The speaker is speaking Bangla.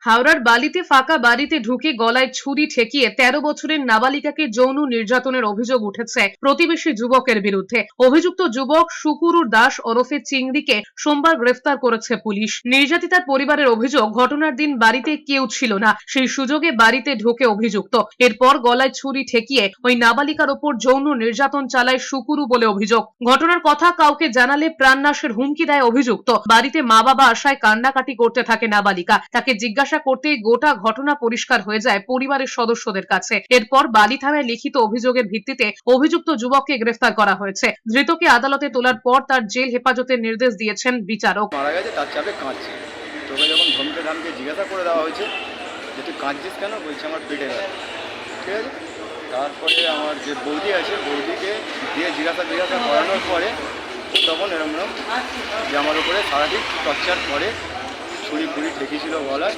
হাওড়ার বালিতে ফাঁকা বাড়িতে ঢুকে গলায় ছুরি ঠেকিয়ে ১৩ বছরের নাবালিকাকে যৌন নির্যাতনের অভিযোগ উঠেছে প্রতিবেশী যুবকের বিরুদ্ধে। অভিযুক্ত যুবক সুকুরুর দাস ওরফে চিংড়িকে সোমবার গ্রেফতার করেছে পুলিশ। নির্যাতিতার পরিবারের অভিযোগ, ঘটনার দিন বাড়িতে কেউ ছিল না, সেই সুযোগে বাড়িতে ঢোকে অভিযুক্ত। এরপর গলায় ছুরি ঠেকিয়ে ওই নাবালিকার ওপর যৌন নির্যাতন চালায় সুকুরু বলে অভিযোগ। ঘটনার কথা কাউকে জানালে প্রাণনাশের হুমকি দেয় অভিযুক্ত। বাড়িতে মা বাবা আসায় কান্নাকাটি করতে থাকে নাবালিকা। তাকে জিজ্ঞাসা করতেই গোটা ঘটনা পরিষ্কার হয়ে যায় পরিবারের সদস্যদের কাছে। এরপর বালি থানায় লিখিত অভিযোগের ভিত্তিতে অভিযুক্ত যুবককে গ্রেফতার করা হয়েছে। ধৃতকে আদালতে তোলার পর তার জেল হেফাজতের নির্দেশ দিয়েছেন বিচারক। মারা গেছে তার চাপে কাঁদছে। তোকে যখন ধমকে ধামকে জিজ্ঞাসা করে দেওয়া হয়েছে যে তুই কাঁদছিস কেন, বলছে আমার পেটে ব্যথা। ঠিক আছে, তারপরে আমার যে বৌদি আছে, বৌদিকে দিয়ে জিজ্ঞাসা করানোর পরে তখন এরকম যে আমার উপরে সারাদিন টর্চার করে, ছুরি ফুরি ঠেকিয়েছিল গলায়।